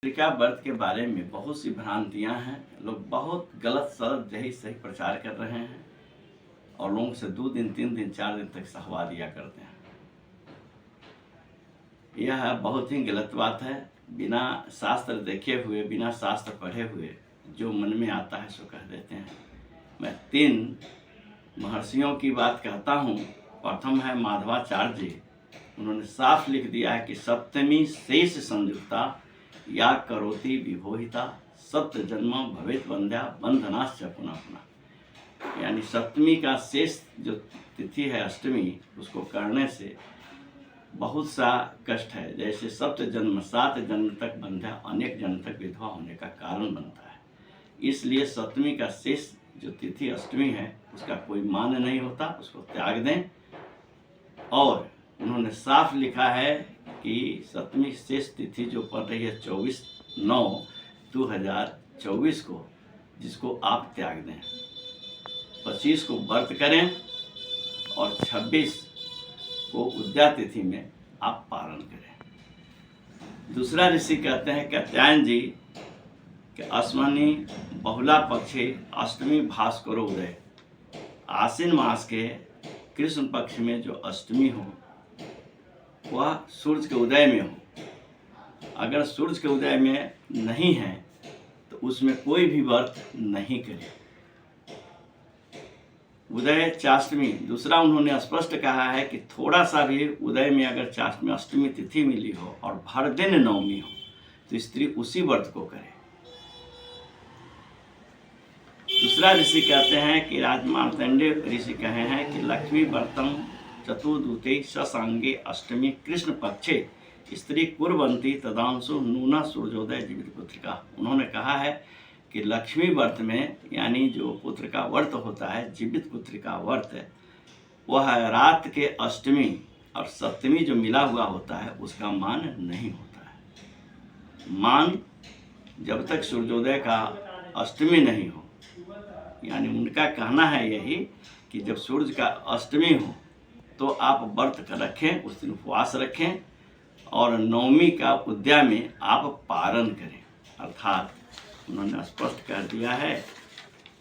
पत्रिका व्रत के बारे में बहुत सी भ्रांतियां हैं। लोग बहुत गलत सलत यही सही प्रचार कर रहे हैं और लोगों से 2 दिन 3 दिन 4 दिन तक सहवा दिया करते हैं। यह बहुत ही गलत बात है। बिना शास्त्र देखे हुए, बिना शास्त्र पढ़े हुए जो मन में आता है सो कह देते हैं। मैं 3 महर्षियों की बात कहता हूँ। प्रथम है माधवाचार्य जी। उन्होंने साफ लिख दिया है कि सप्तमी शेष संयुक्ता या करोति विभोहिता सप्त जन्म भवेत बंध्या बंधनाश्च पुनः पुनः। यानी सप्तमी का शेष जो तिथि है अष्टमी, उसको करने से बहुत सा कष्ट है। जैसे सप्त जन्म 7 जन्म तक बंध्या, अनेक जन्म तक विधवा होने का कारण बनता है। इसलिए सप्तमी का शेष जो तिथि अष्टमी है उसका कोई मान नहीं होता, उसको त्याग दें। और उन्होंने साफ लिखा है कि सप्तमी शेष तिथि जो पड़ रही है 24/9/2024 को, जिसको आप त्याग दें। 25 को व्रत करें और 26 को उद्या तिथि में आप पारण करें। दूसरा ऋषि कहते हैं कात्यायन जी कि अस्मनि बहुला पक्षे अष्टमी भास्करो उदय। आश्विन मास के कृष्ण पक्ष में जो अष्टमी हो वह सूर्य के उदय में हो। अगर सूर्य के उदय में नहीं है तो उसमें कोई भी व्रत नहीं करे। उदय चाष्टमी, दूसरा उन्होंने स्पष्ट कहा है कि थोड़ा सा भी उदय में अगर चाष्टमी अष्टमी तिथि मिली हो और भर दिन नवमी हो तो स्त्री उसी व्रत को करे। दूसरा ऋषि कहते हैं कि राजमार्तंडेय ऋषि कहे हैं कि लक्ष्मी व्रतम चतुर्दूते ससांगे अष्टमी कृष्ण पक्षे स्त्री कुर्वंती तदांशु नूना सूर्योदय जीवित पुत्रिका। उन्होंने कहा है कि लक्ष्मी व्रत में, यानी जो पुत्र का व्रत होता है, जीवित पुत्र का व्रत, वह रात के अष्टमी और सप्तमी जो मिला हुआ होता है उसका मान नहीं होता है। मान जब तक सूर्योदय का अष्टमी नहीं हो, यानी उनका कहना है यही कि जब सूर्य का अष्टमी हो तो आप व्रत रखें, उस दिन उपवास रखें और नवमी का उद्या में आप पारण करें। अर्थात उन्होंने स्पष्ट कर दिया है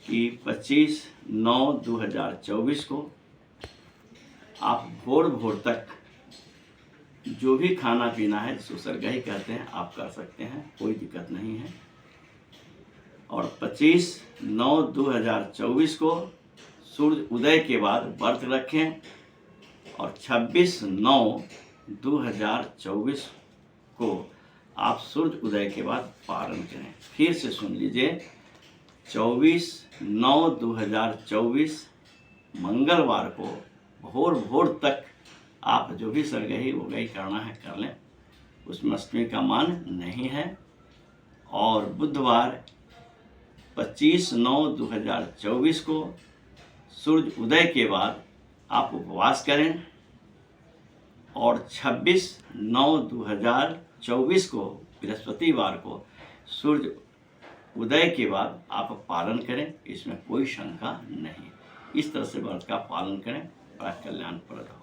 कि 25/9/2024 को आप भोर भोर तक जो भी खाना पीना है, जिसको सरगही कहते हैं, आप कर सकते हैं, कोई दिक्कत नहीं है। और 25/9/2024 को सूर्य उदय के बाद व्रत रखें और 26/9/2024 को आप सूर्य उदय के बाद पारण करें। फिर से सुन लीजिए, 24/9/2024 मंगलवार को भोर भोर तक आप जो भी सरगही उगही करना है कर लें, उसमें अष्टमी का मान नहीं है। और बुधवार 25/9/2024 को सूर्य उदय के बाद आप उपवास करें और 26/9/2024 को बृहस्पतिवार को सूर्य उदय के बाद आप पालन करें। इसमें कोई शंका नहीं। इस तरह से व्रत का पालन करें, बड़ा कल्याणप्रद हो।